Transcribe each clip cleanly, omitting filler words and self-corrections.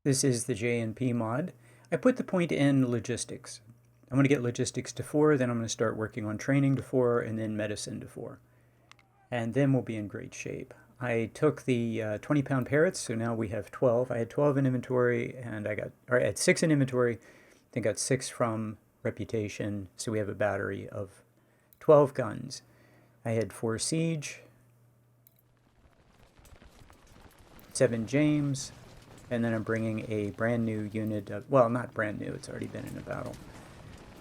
This is the J&P mod. I put the point in logistics. I'm going to get logistics to 4, then I'm going to start working on training to 4, and then medicine to 4. And then we'll be in great shape. I took the 20-pound parrots, so now we have 12. I had 12 in inventory, and I had 6 in inventory, then got 6 from reputation, so we have a battery of 12 guns. I had 4 siege, 7 James, and then I'm bringing a brand new unit of, well, not brand new, it's already been in a battle.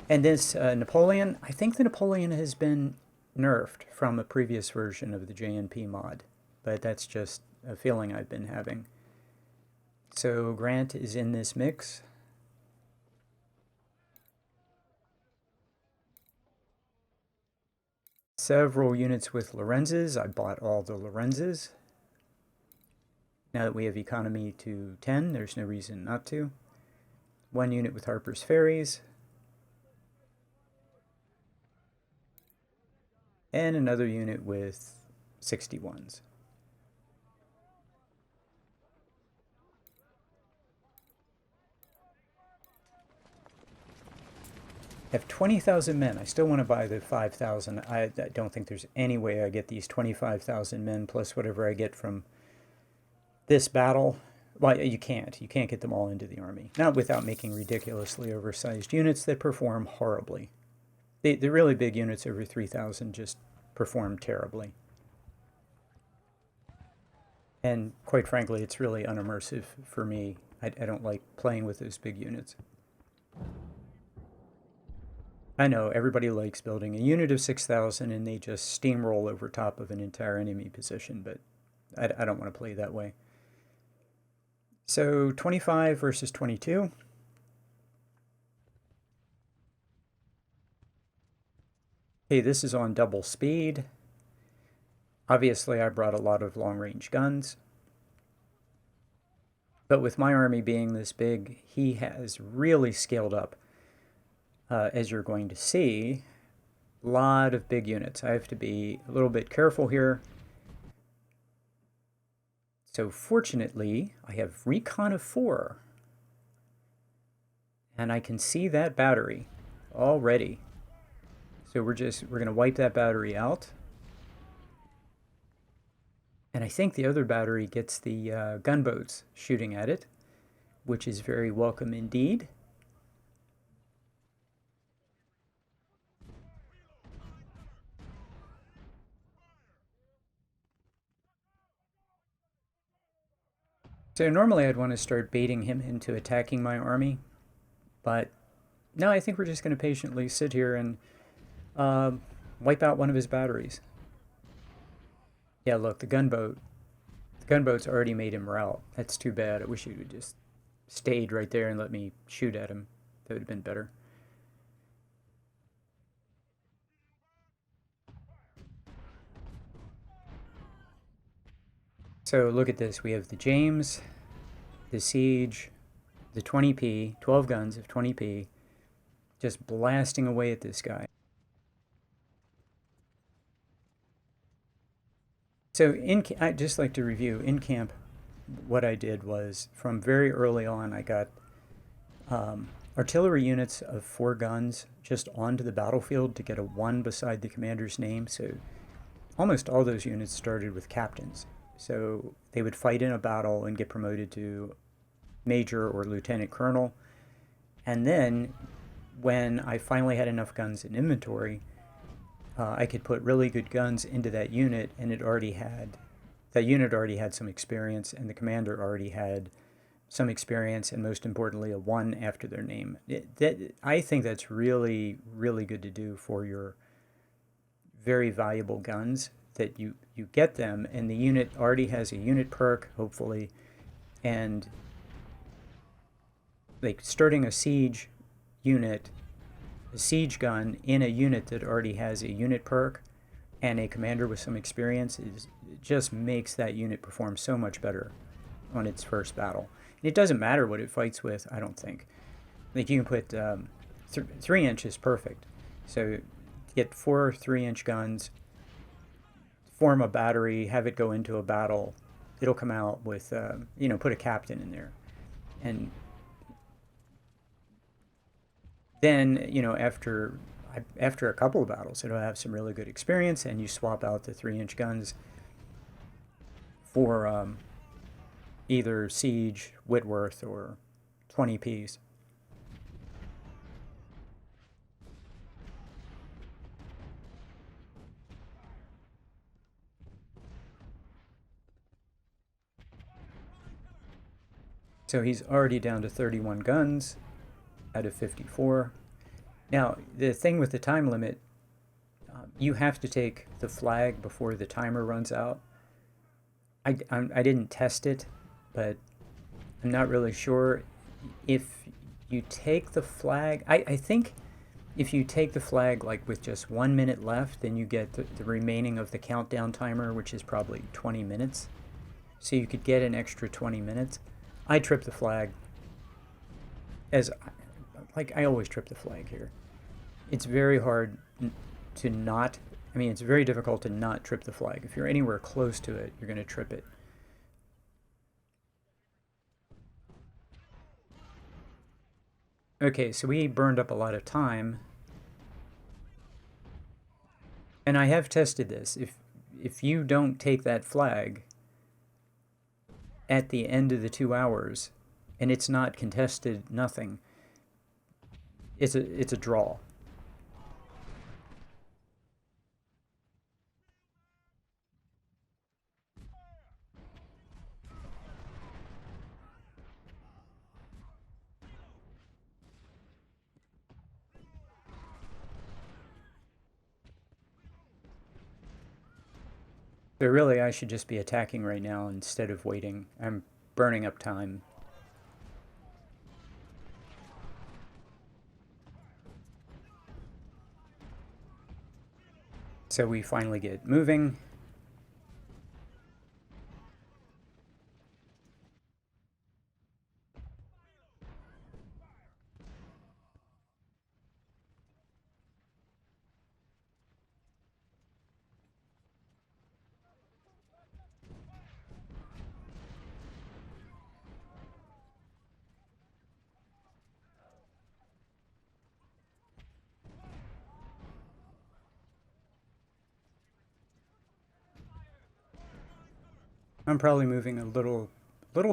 And this Napoleon, I think the Napoleon has been nerfed from a previous version of the J&P mod, but that's just a feeling I've been having. So Grant is in this mix. Several units with Lorenzes. I bought all the Lorenzes. Now that we have economy to 10, there's no reason not to. 1 unit with Harper's Ferries. And another unit with 61s. I have 20,000 men. I still want to buy the 5,000. I don't think there's any way I get these 25,000 men plus whatever I get from this battle. Well, you can't. You can't get them all into the army. Not without making ridiculously oversized units that perform horribly. The really big units over 3,000 just perform terribly. And quite frankly, it's really unimmersive for me. I don't like playing with those big units. I know everybody likes building a unit of 6,000 and they just steamroll over top of an entire enemy position, but I don't want to play that way. So 25 versus 22. Okay, this is on double speed. Obviously, I brought a lot of long-range guns. But with my army being this big, he has really scaled up. As you're going to see, a lot of big units. I have to be a little bit careful here. So fortunately, I have recon of 4. And I can see that battery already. So we're going to wipe that battery out. And I think the other battery gets the gunboats shooting at it, which is very welcome indeed. So normally I'd want to start baiting him into attacking my army, but no, I think we're just going to patiently sit here and wipe out one of his batteries. Yeah, look, the gunboat's already made him rout. That's too bad. I wish he would just stayed right there and let me shoot at him. That would have been better. So look at this. We have the James, the Siege, the 20p, 12 guns of 20p, just blasting away at this guy. So I'd just like to review in camp. What I did was from very early on, I got artillery units of 4 guns just onto the battlefield to get a 1 beside the commander's name. So almost all those units started with captains. So they would fight in a battle and get promoted to major or lieutenant colonel. And then when I finally had enough guns in inventory, I could put really good guns into that unit, and that unit already had some experience, and the commander already had some experience, and most importantly, a 1 after their name. I think that's really, really good to do for your very valuable guns, that you get them, and the unit already has a unit perk, hopefully, and like starting a siege unit, a siege gun in a unit that already has a unit perk and a commander with some experience it just makes that unit perform so much better on its first battle. And it doesn't matter what it fights with, I don't think. Like you can put 3 inch is perfect. So get 4 3-inch guns, form a battery, have it go into a battle. It'll come out with, put a captain in there. And then, after a couple of battles, it'll have some really good experience, and you swap out the 3-inch guns for either Siege, Whitworth, or 20Ps. So he's already down to 31 guns out of 54. Now, the thing with the time limit, you have to take the flag before the timer runs out. I didn't test it, but I'm not really sure if you take the flag. I think if you take the flag like with just 1 minute left, then you get the remaining of the countdown timer, which is probably 20 minutes. So you could get an extra 20 minutes. I trip the flag I always trip the flag here. It's very hard to not, it's very difficult to not trip the flag. If you're anywhere close to it, you're going to trip it. Okay, so we burned up a lot of time. And I have tested this. If you don't take that flag at the end of the 2 hours, and it's not contested, nothing, it's a draw. So really, I should just be attacking right now instead of waiting. I'm burning up time. So we finally get moving. I'm probably moving a little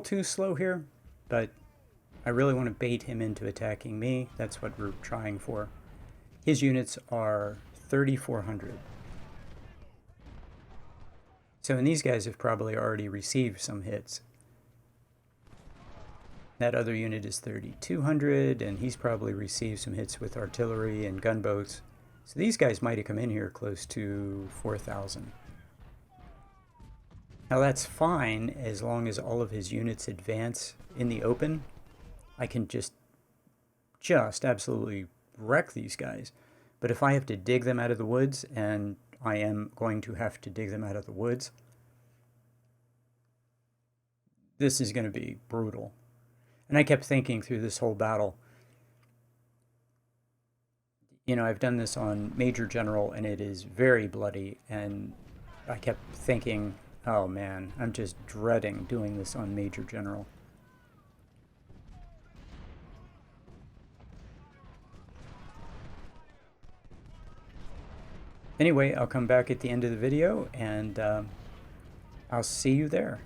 too slow here, but I really want to bait him into attacking me. That's what we're trying for. His units are 3,400. So, and these guys have probably already received some hits. That other unit is 3,200, and he's probably received some hits with artillery and gunboats. So these guys might have come in here close to 4,000. Now that's fine as long as all of his units advance in the open. I can just absolutely wreck these guys. But if I have to dig them out of the woods, and I am going to have to dig them out of the woods, this is going to be brutal. And I kept thinking through this whole battle, I've done this on Major General, and it is very bloody, and I kept thinking, oh man, I'm just dreading doing this on Major General. Anyway, I'll come back at the end of the video, and I'll see you there.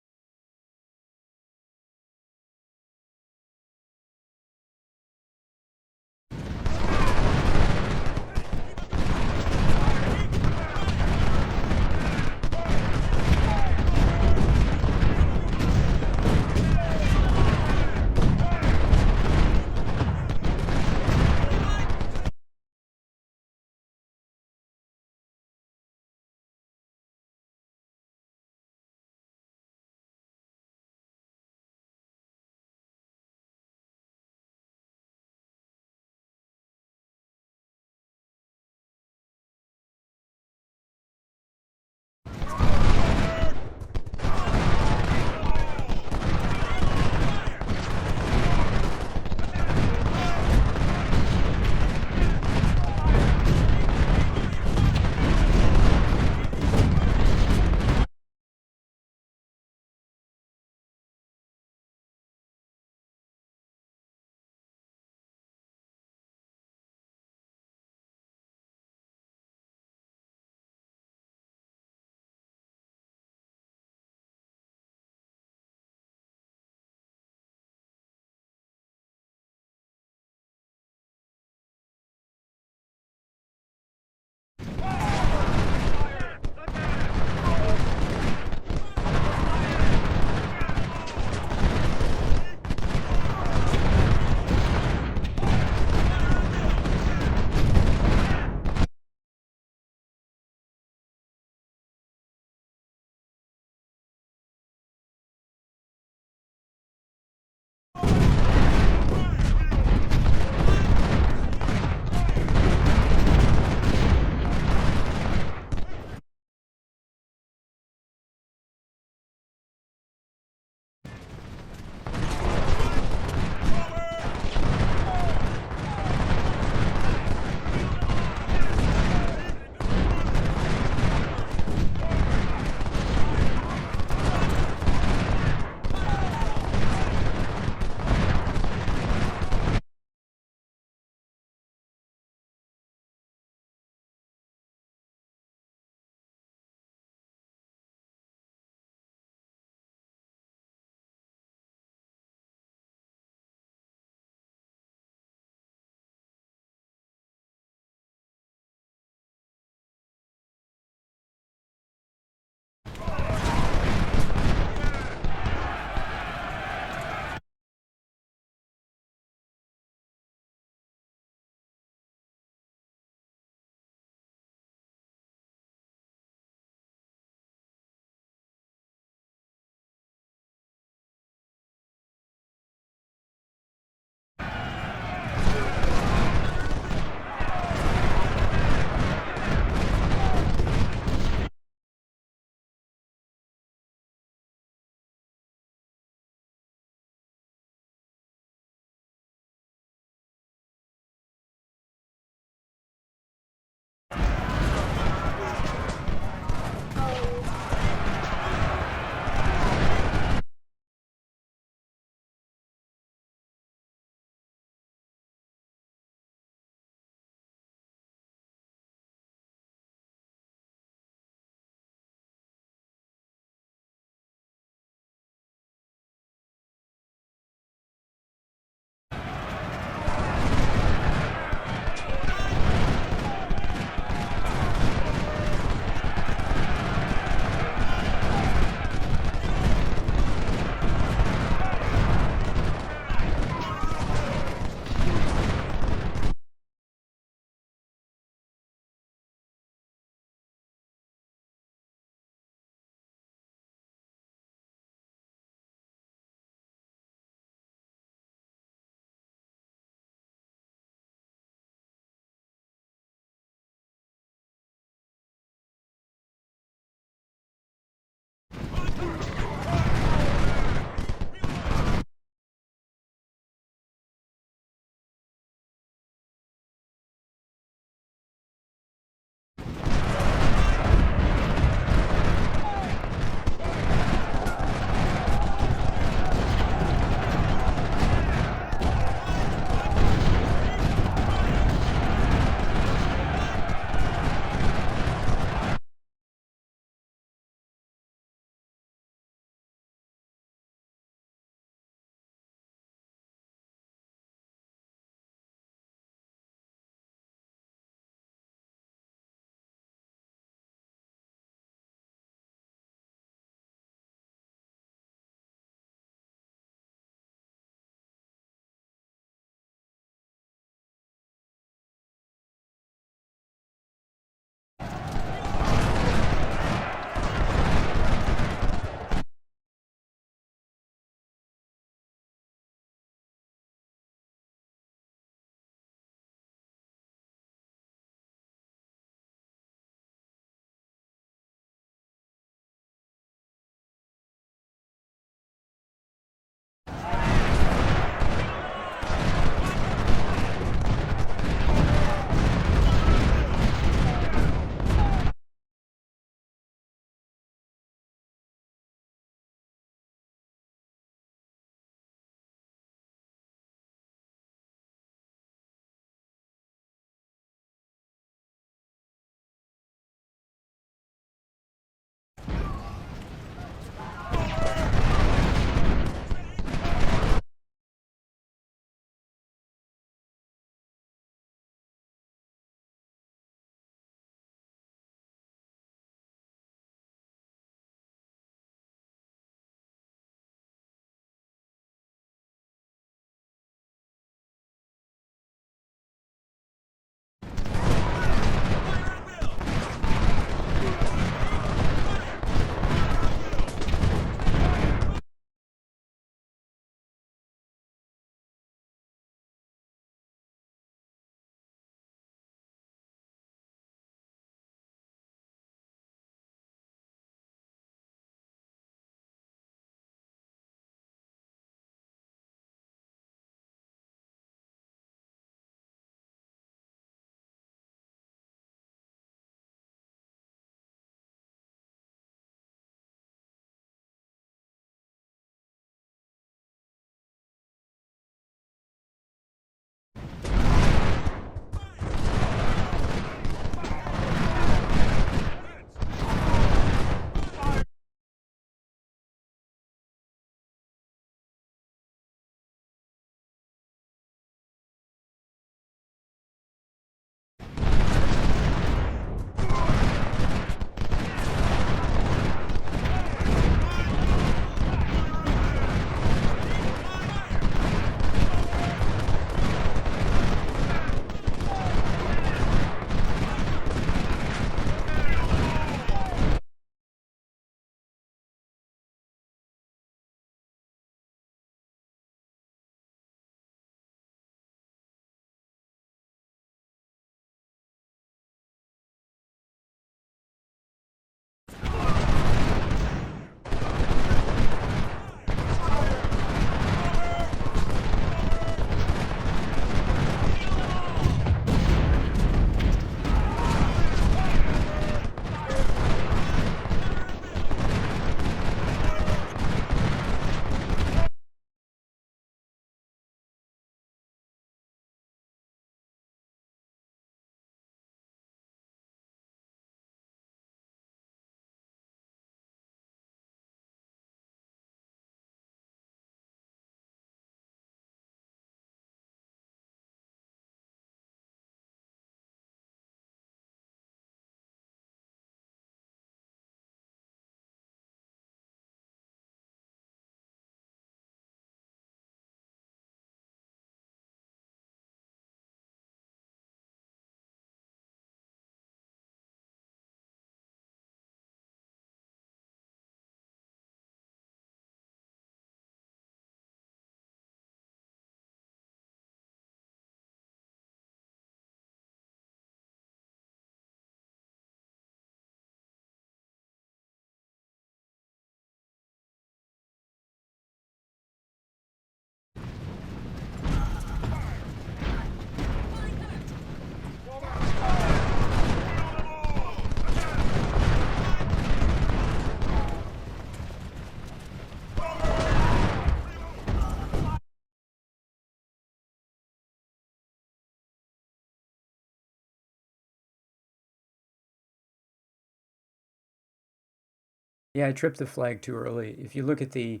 Yeah, I tripped the flag too early. If you look at the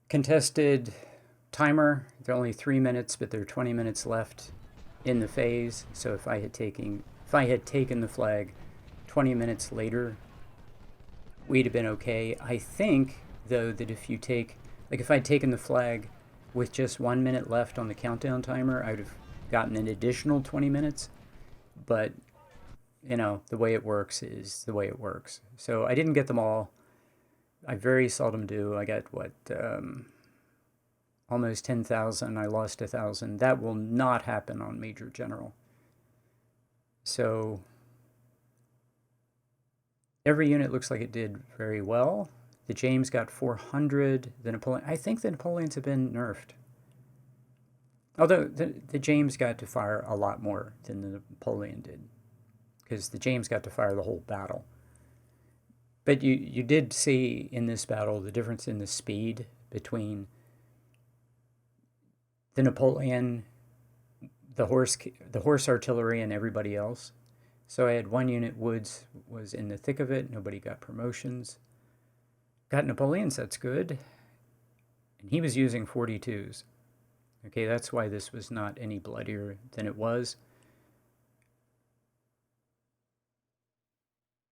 contested timer, there are only 3 minutes, but there are 20 minutes left in the phase. So if I had taken the flag 20 minutes later, we'd have been okay. I think though that if I'd taken the flag with just 1 minute left on the countdown timer, I would have gotten an additional 20 minutes. But the way it works is the way it works. So I didn't get them all. I very seldom do. I got almost 10,000. I lost 1,000. That will not happen on Major General. So every unit looks like it did very well. The James got 400. I think the Napoleons have been nerfed. Although the James got to fire a lot more than the Napoleon did, because the James got to fire the whole battle. But you did see in this battle the difference in the speed between the Napoleon, the horse artillery, and everybody else. So I had one unit, Woods was in the thick of it. Nobody got promotions. Got Napoleons, that's good. And he was using 42s. Okay, that's why this was not any bloodier than it was.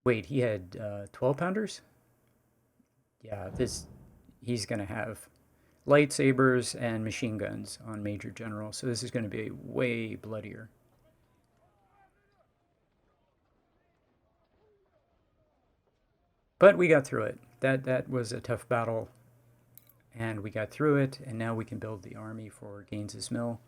Wait, he had 12-pounders? Yeah, he's going to have lightsabers and machine guns on Major General, so this is going to be way bloodier. But we got through it. That was a tough battle, and we got through it, and now we can build the army for Gaines's Mill.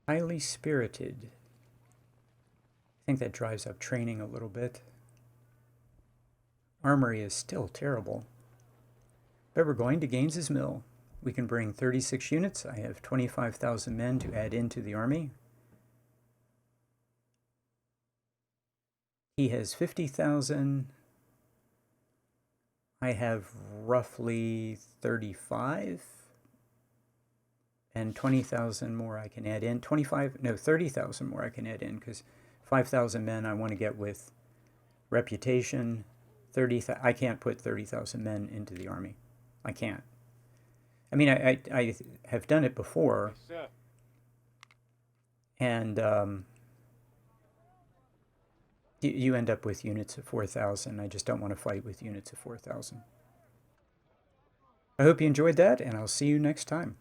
Highly spirited. I think that drives up training a little bit. Armory is still terrible. But we're going to Gaines's Mill. We can bring 36 units. I have 25,000 men to add into the army. He has 50,000. I have roughly 35. And 20,000 more I can add in. 30,000 more I can add in, because 5,000 men I want to get with reputation. I can't put 30,000 men into the army. I can't. I mean, I have done it before, and you end up with units of 4,000. I just don't want to fight with units of 4,000. I hope you enjoyed that, and I'll see you next time.